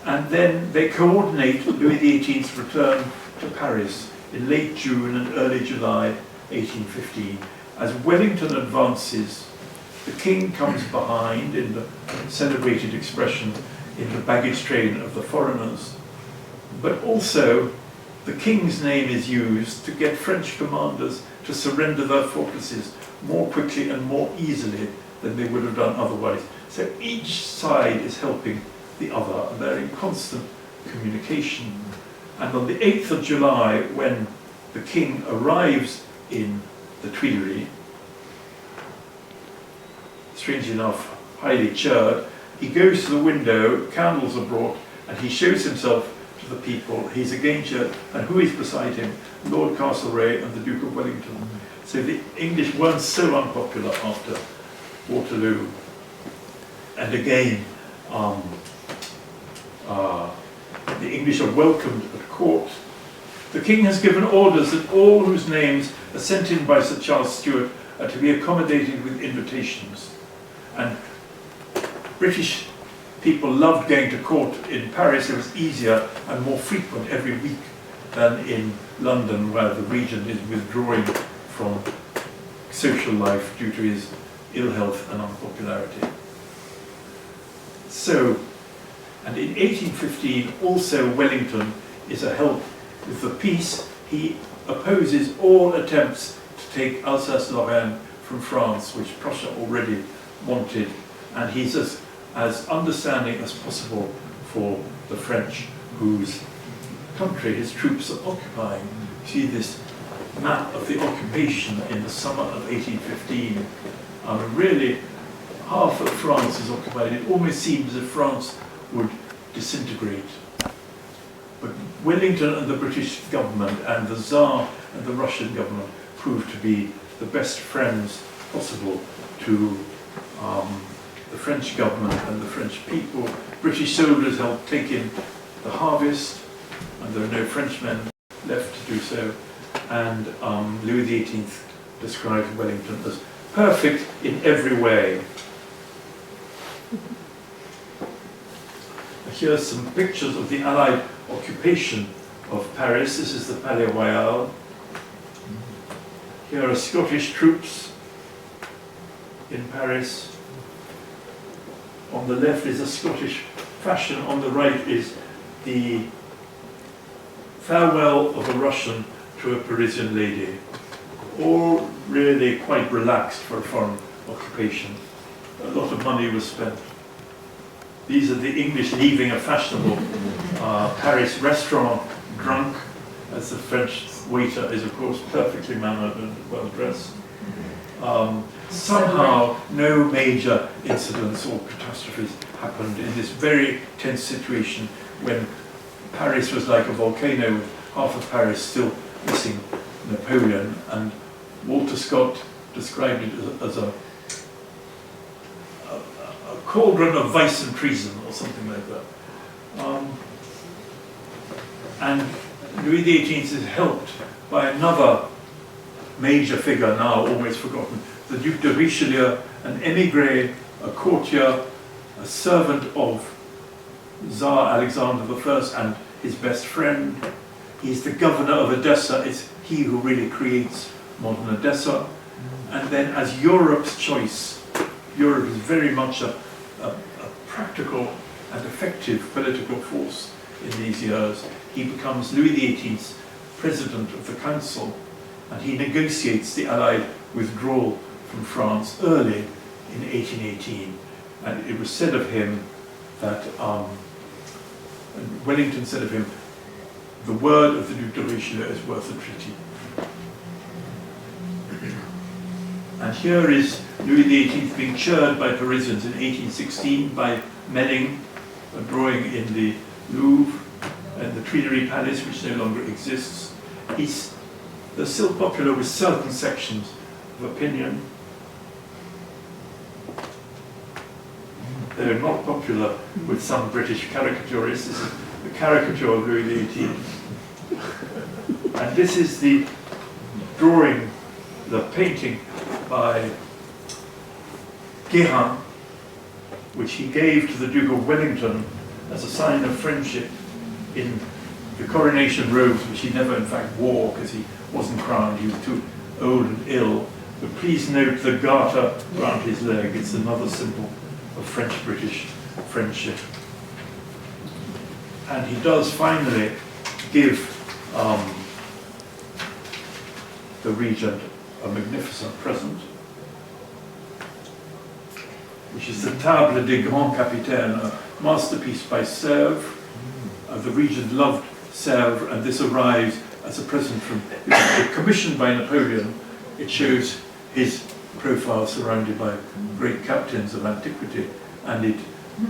and then they coordinate Louis XVIII's return to Paris in late June and early July 1815. As Wellington advances, the king comes behind in the celebrated expression in the baggage train of the foreigners, but also the king's name is used to get French commanders to surrender their fortresses more quickly and more easily than they would have done otherwise. So each side is helping the other, and they're in constant communication. And on the 8th of July, when the king arrives in the Tuileries, strangely enough, highly cheered, he goes to the window, candles are brought, and he shows himself to the people. He's again cheered, and who is beside him? Lord Castlereigh and the Duke of Wellington. So the English weren't so unpopular after Waterloo. And again, the English are welcomed at court. The king has given orders that all whose names are sent in by Sir Charles Stuart are to be accommodated with invitations. And British people loved going to court in Paris. It was easier and more frequent every week than in London, where the regent is withdrawing from social life due to his ill health and unpopularity. So, and in 1815, also Wellington is a help with the peace. He opposes all attempts to take Alsace-Lorraine from France, which Prussia already wanted, and he's as understanding as possible for the French, whose country his troops are occupying. See this map of the occupation in the summer of 1815. Really, half of France is occupied. It almost seems as if France would disintegrate. But Wellington and the British government and the Tsar and the Russian government proved to be the best friends possible to the French government and the French people. British soldiers helped take in the harvest, and there are no Frenchmen left to do so. And Louis XVIII described Wellington as perfect in every way. A here's some pictures of the Allied occupation of Paris. This is the Palais Royal. Here are Scottish troops in Paris. On the left is a Scottish fashion. On the right is the farewell of a Russian to a Parisian lady. All really quite relaxed for a foreign occupation. A lot of money was spent. These are the English leaving a fashionable Paris restaurant, drunk, as the French waiter is of course perfectly mannered and well dressed. Somehow no major incidents or catastrophes happened in this very tense situation when Paris was like a volcano with half of Paris still missing Napoleon, and Walter Scott described it as a cauldron of vice and treason or something like that. And Louis XVIII is helped by another major figure now almost forgotten, the Duc de Richelieu, an émigré, a courtier, a servant of Tsar Alexander I and his best friend. He's the governor of Odessa. It's he who really creates modern Odessa. And then as Europe's choice, Europe is very much a practical and effective political force in these years. He becomes Louis XVIII's president of the council, and he negotiates the Allied withdrawal from France early in 1818. And it was said of him that, Wellington said of him, the word of the Duc de Richelieu is worth a treaty. And here is Louis XVIII being cheered by Parisians in 1816 by Melling, a drawing in the Louvre and the Tuileries Palace, which no longer exists. They're still popular with certain sections of opinion. They're not popular with some British caricaturists. This is the caricature of Louis XVIII. And this is the drawing, the painting by Guérin, which he gave to the Duke of Wellington as a sign of friendship in the coronation robes, which he never in fact wore because he wasn't crowned, he was too old and ill. But please note the garter around his leg. It's another symbol of French-British friendship. And he does finally give the regent a magnificent present, which is the Table des Grands Capitaines, a masterpiece by Sèvres. The regent loved Sèvres, and this arrives as a present from, commissioned by Napoleon. It shows his profile surrounded by great captains of antiquity, and it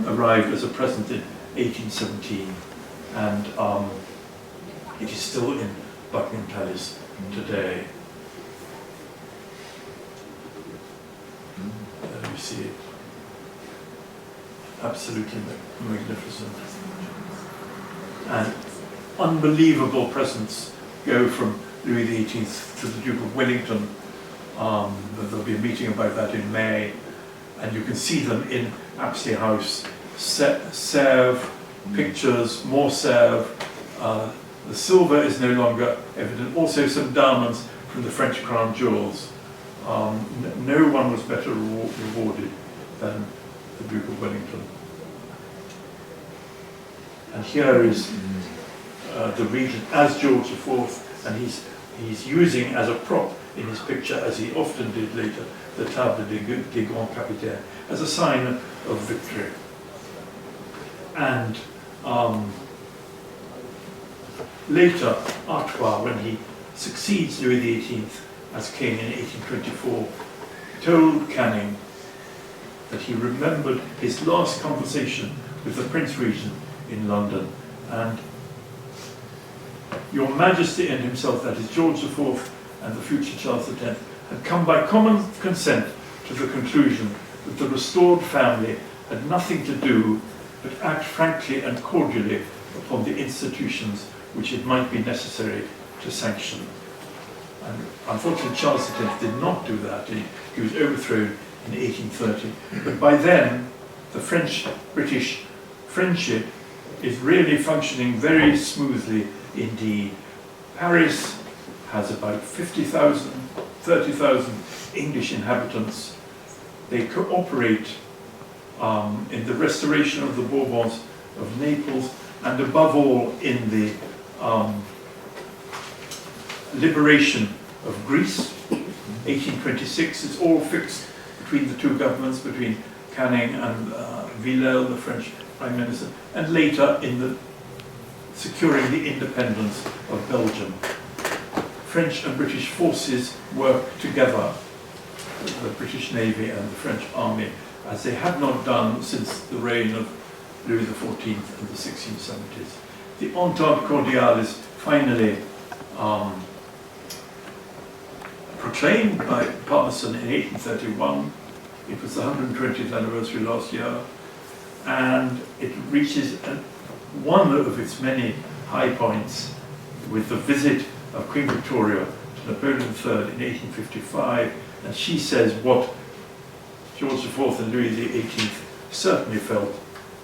arrived as a present in 1817, and it is still in Buckingham Palace today. You see it. Absolutely magnificent. And unbelievable presents go from Louis XVIII to the Duke of Wellington. There'll be a meeting about that in May, and you can see them in Apsley House. Sèvres, pictures, more Sèvres. The silver is no longer evident. Also some diamonds from the French crown jewels. No one was better rewarded than the Duke of Wellington. And here is the regent as George IV, and he's using as a prop in his picture, as he often did later, the Table des Grands Capitaines, as a sign of victory. And later, Artois, when he succeeds Louis XVIII as king in 1824, told Canning that he remembered his last conversation with the Prince Regent in London, and Your Majesty and himself, that is George IV and the future Charles X, had come by common consent to the conclusion that the restored family had nothing to do but act frankly and cordially upon the institutions which it might be necessary to sanction. And unfortunately, Charles X did not do that. He was overthrown in 1830. But by then, the French-British friendship is really functioning very smoothly indeed. Paris has about 50,000, 30,000 English inhabitants. They cooperate in the restoration of the Bourbons of Naples, and above all in the liberation of Greece. 1826 is all fixed between the two governments, between Canning and Villèle, the French Prime Minister, and later in the securing the independence of Belgium. French and British forces work together, the British Navy and the French Army, as they have not done since the reign of Louis XIV in the 1670s. The Entente Cordiale is finally proclaimed by Palmerston in 1831. It was the 120th anniversary last year, and it reaches one of its many high points with the visit of Queen Victoria to Napoleon III in 1855, and she says what George IV and Louis XVIII certainly felt: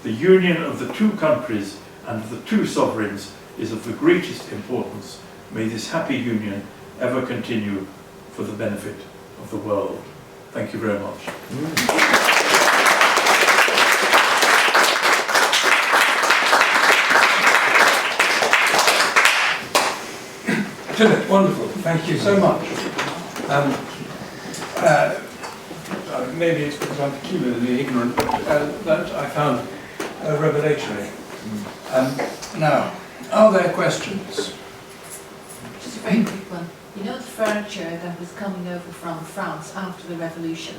the union of the two countries and of the two sovereigns is of the greatest importance. May this happy union ever continue for the benefit of the world. Thank you very much. Philip, wonderful. Thank you so much. Maybe it's because I'm peculiarly ignorant, but that I found revelatory. Now, are there questions? Just a very quick one. You know the furniture that was coming over from France after the revolution?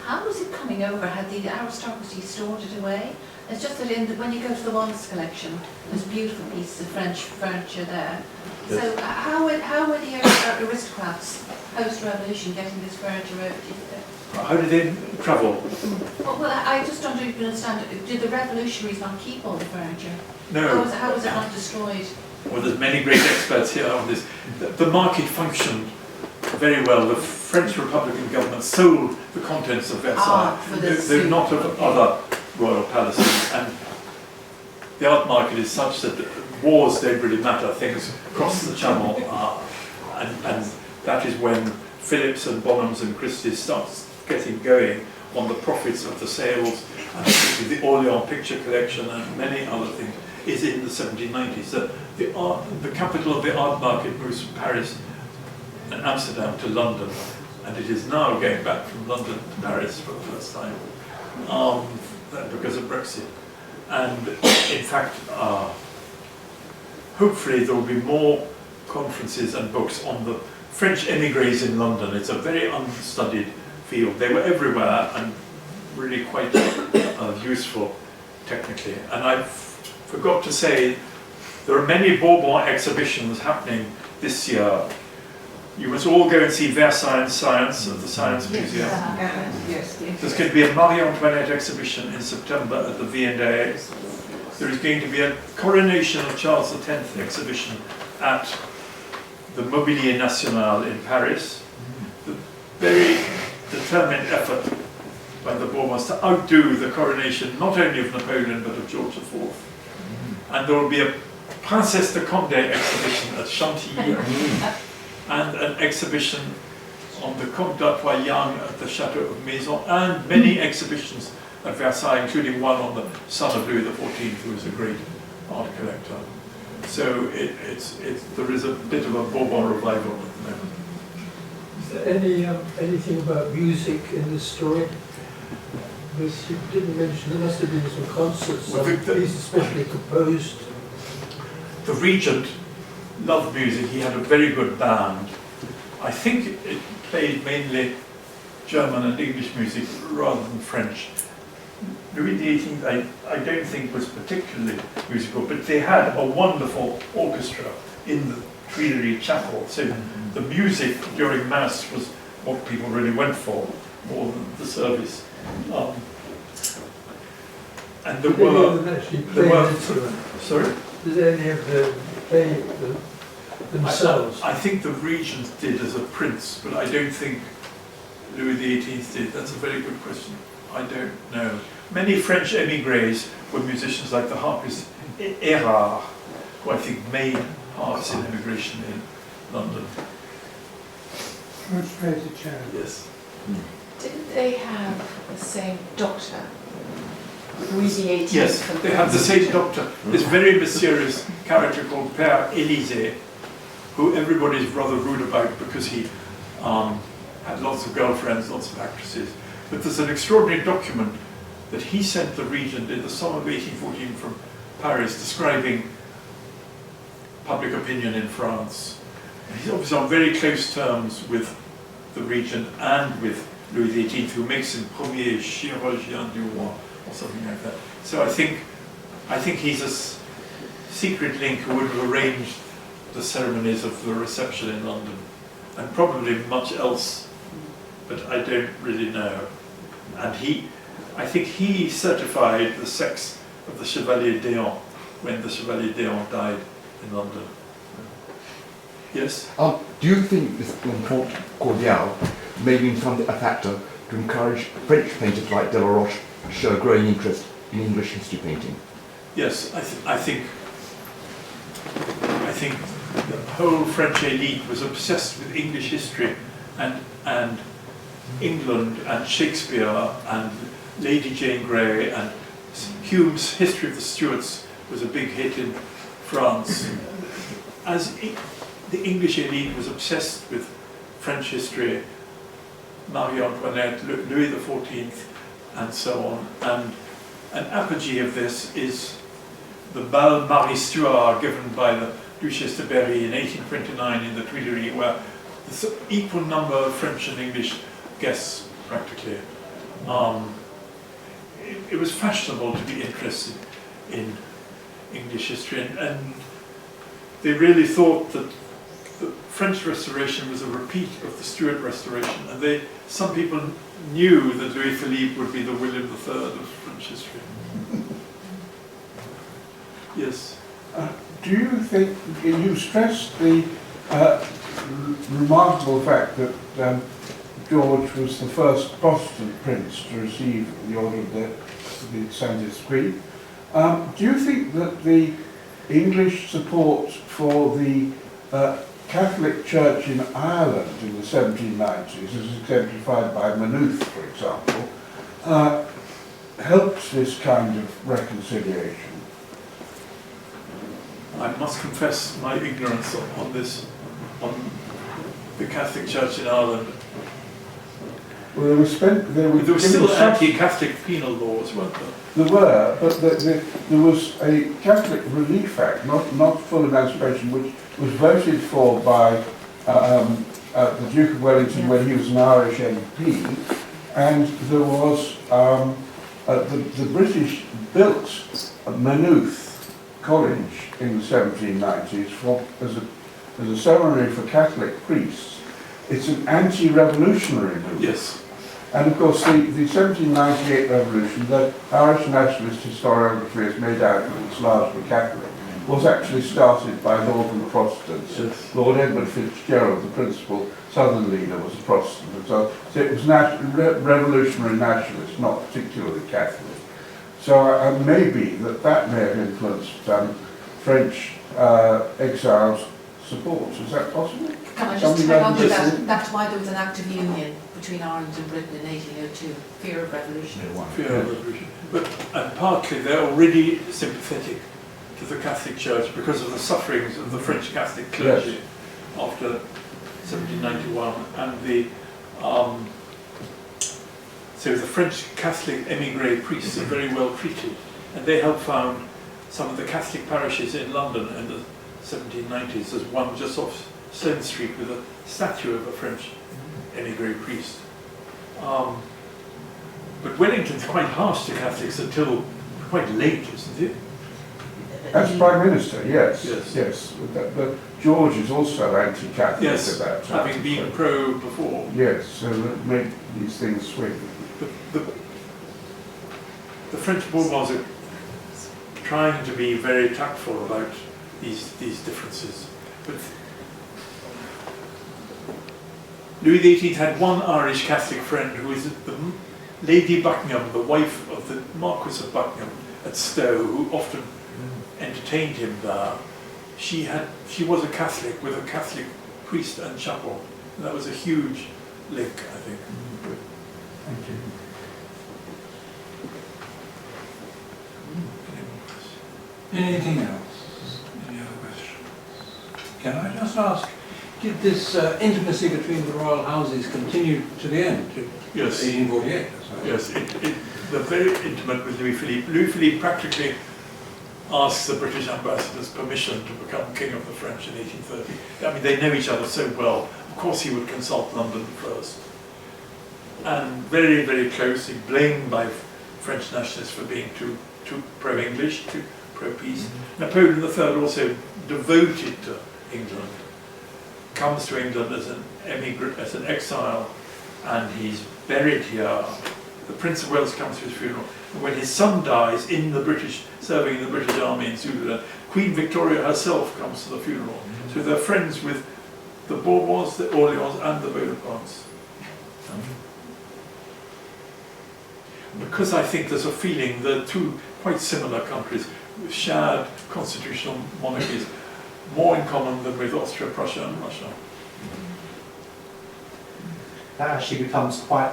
How was it coming over? Had the aristocracy stored it away? It's just that when you go to the Wallace collection, there's beautiful pieces of French furniture there. Yes. So how were the aristocrats post-revolution getting this furniture over? How did they travel? Well, I just don't even understand. Did the revolutionaries not keep all the furniture? No. How was it not destroyed? Well, there's many great experts here on this. The market functioned very well. The French Republican government sold the contents of Versailles. They're not of other royal palaces. And the art market is such that wars don't really matter. Things cross the channel. And that is when Phillips and Bonhams and Christie's starts getting going on the profits of the sales, and particularly the Orléans picture collection and many other things, is in the 1790s. So the capital of the art market moves from Paris and Amsterdam to London, and it is now going back from London to Paris for the first time because of Brexit. And in fact, hopefully there will be more conferences and books on the French émigrés in London. It's a very unstudied field. They were everywhere and really quite useful technically. And I forgot to say, there are many Bourbon exhibitions happening this year. You must all go and see Versailles Science at the Science Museum. Yes. There's going to be a Marie Antoinette exhibition in September at the V&A. There is going to be a Coronation of Charles X exhibition at the Mobilier National in Paris. The very determined effort by the Bourbons to outdo the coronation not only of Napoleon but of George IV. And there will be a Princesse de Condé exhibition at Chantilly and an exhibition on the Comte d'Artois Young at the Chateau of Maison, and many exhibitions at Versailles, including one on the son of Louis XIV, who was a great art collector. So there is a bit of a Bourbon revival at the moment. Is there anything about music in this story? Because you didn't mention, there must have been some concerts, Well, some pieces especially composed. The Regent loved music. He had a very good band. I think it played mainly German and English music rather than French. Louis XVIII, I don't think was particularly musical, but they had a wonderful orchestra in the Tuileries Chapel. So the music during Mass was what people really went for, more than the service. And there Did any were... of them actually play an instrument? Sorry? Did any of them play themselves? I think the Regent did as a prince, but I don't think Louis XVIII did. That's a very good question. I don't know. Many French émigrés were musicians, like the harpist Erard, who I think made hearts in immigration in London. Much better chair. Yes. Didn't they have the same doctor? Louis XVIII. Yes, they have the same doctor. This very mysterious character called Père Élysée, who everybody's rather rude about because he had lots of girlfriends, lots of actresses. But there's an extraordinary document that he sent the regent in the summer of 1814 from Paris describing public opinion in France. And he's obviously on very close terms with the regent and with Louis XVIII, who makes him premier chirurgien du roi, or something like that. So I think he's a secret link who would have arranged the ceremonies of the reception in London, and probably much else, but I don't really know. And I think he certified the sex of the Chevalier d'Eon when the Chevalier d'Eon died in London. Yes? Do you think this Entente Cordiale may be a factor to encourage French painters like Delaroche to show a growing interest in English history painting? Yes, I think the whole French elite was obsessed with English history and England and Shakespeare and Lady Jane Grey, and Hume's History of the Stuarts was a big hit in France. As the English elite was obsessed with French history, Marie Antoinette, Louis XIV, and so on. And an apogee of this is the Bal Marie Stuart given by the Duchesse de Berry in 1829 in the Tuileries, where there's an equal number of French and English guests, practically. It was fashionable to be interested in English history, and they really thought that the French Restoration was a repeat of the Stuart Restoration, and some people knew that Louis Philippe would be the William III of French history. Yes. Do you think, you stressed the remarkable fact that George was the first Protestant prince to receive the Order of the Saint-Esprit. Do you think that the English support for the Catholic Church in Ireland in the 1790s, as exemplified by Maynooth, for example, helped this kind of reconciliation? I must confess my ignorance on this, on the Catholic Church in Ireland. Well, there were still anti-Catholic penal laws, weren't there? There were, but there was a Catholic Relief Act, not full emancipation, which was voted for by the Duke of Wellington when he was an Irish MP, and there was the British built Maynooth College in the 1790s as a ceremony for Catholic priests. It's an anti-revolutionary move. Yes. And of course, the 1798 revolution, the Irish nationalist historiography has made out that it's largely Catholic, was actually started by Northern Protestants. Yes. Lord Edward Fitzgerald, the principal Southern leader, was a Protestant. And so it was revolutionary nationalist, not particularly Catholic. So maybe that may have influenced French exiles' support. Is that possible? Can I just hang on to that? That's why there was an Act of Union between Ireland and Britain in 1802, fear of revolution. Fear of revolution. But partly they're already sympathetic to the Catholic Church because of the sufferings of the French Catholic clergy after 1791, and so the French Catholic émigré priests are very well treated, and they helped found some of the Catholic parishes in London in the 1790s. There's one just off Sloane Street with a statue of a French émigré priest. But Wellington's quite harsh to Catholics until quite late, isn't it? As Prime Minister, yes. Yes. But George is also anti-Catholic Yes, at that time. having been pro before. Yes, so that made these things swing. The French Bourbons are trying to be very tactful about these differences. But Louis XVIII had one Irish Catholic friend who is the Lady Buckingham, the wife of the Marquis of Buckingham at Stowe, who often entertained him there, she was a Catholic with a Catholic priest and chapel. And that was a huge link, I think. Thank you. Anything else? Any other questions? Can I just ask, did this intimacy between the royal houses continue to the end? To Yes. 1848? Yes, they're very intimate with Louis Philippe. Louis Philippe practically asked the British ambassador's permission to become King of the French in 1830. I mean, they know each other so well. Of course he would consult London first. And very, very closely blamed by French nationalists for being too pro-English, too pro-peace. Napoleon III also devoted to England, comes to England as an emigrant, as an exile, and he's buried here. The Prince of Wales comes to his funeral. And when his son dies serving in the British Army in Zululand, Queen Victoria herself comes to the funeral. So they're friends with the Bourbons, the Orleans, and the Bonapartes. Because I think there's a feeling that two quite similar countries with shared constitutional monarchies, more in common than with Austria, Prussia, and Russia. That actually becomes quite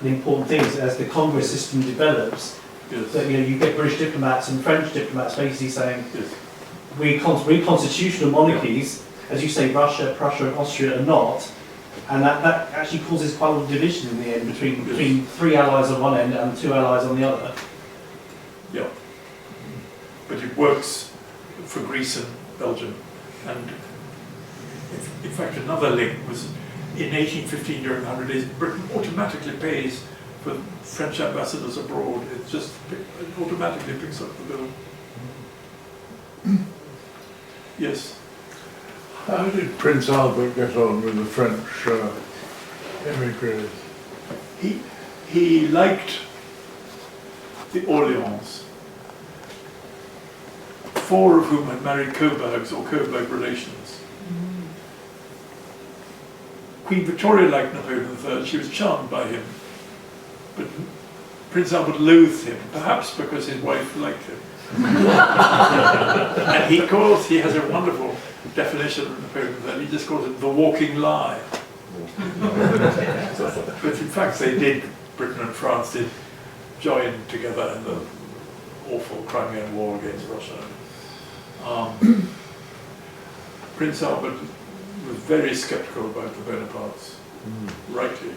an important thing as the Congress system develops. Yes. That you get British diplomats and French diplomats basically saying Yes. we're constitutional monarchies, as you say, Russia, Prussia, and Austria are not, and that actually causes quite a lot of division in the end between three allies on one end and two allies on the other. Yeah. But it works for Greece and Belgium. And in fact, another link was in 1815 during the 100 Days, Britain automatically pays for French ambassadors abroad. It automatically picks up the bill. Yes. How did Prince Albert get on with the French emigres? He liked the Orleans, 4 of whom had married Coburgs or Coburg relations. Queen Victoria liked Napoleon III, she was charmed by him. But Prince Albert loathed him, perhaps because his wife liked him. And he has a wonderful definition of Napoleon III, he just calls it the walking lie. But in fact Britain and France did join together in the awful Crimean War against Russia. Prince Albert was very sceptical about the Bonapartes, rightly.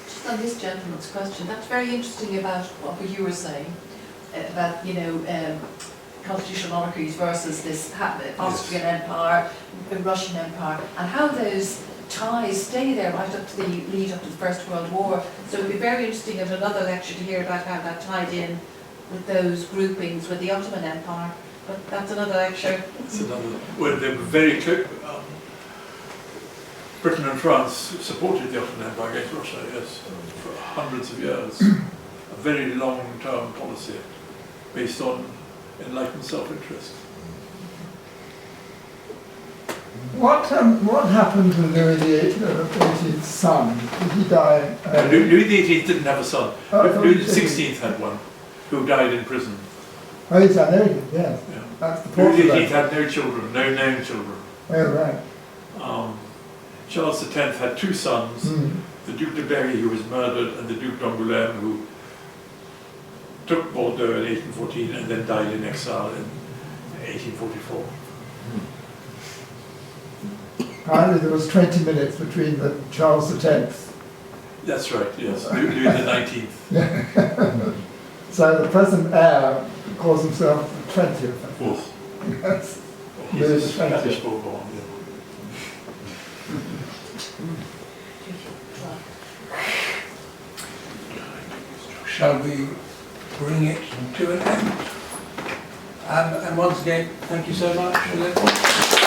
Just on this gentleman's question, that's very interesting about what you were saying, about, constitutional monarchies versus this Austrian Empire, the Russian Empire, and how those ties stay there right up to the lead up to the First World War. So it would be very interesting at another lecture to hear about how that tied in with those groupings with the Ottoman Empire. But that's another lecture. Well, they were very close. Britain and France supported the Ottoman Empire against Russia, yes, for hundreds of years. A very long-term policy based on enlightened self-interest. What happened to Louis XVIII's son? Did he die? Louis XVIII didn't have a son. Louis he XVI had one, who died in prison. Oh, yes, I know he did, yes. Yeah. That's the Louis point. XVIII had no children, no known children. Oh, right. Charles X had 2 sons, the Duc de Berry, who was murdered, and the Duc d'Angoulême, who took Bordeaux in 1814 and then died in exile in 1844. Apparently there was 20 minutes between the Charles X. That's right, yes, Louis XIX. So the present heir calls himself the 20th. Of course. Yes. He's Louis a the Spanish 20th. Bourbon. Shall we bring it to an end? And once again, thank you so much for listening.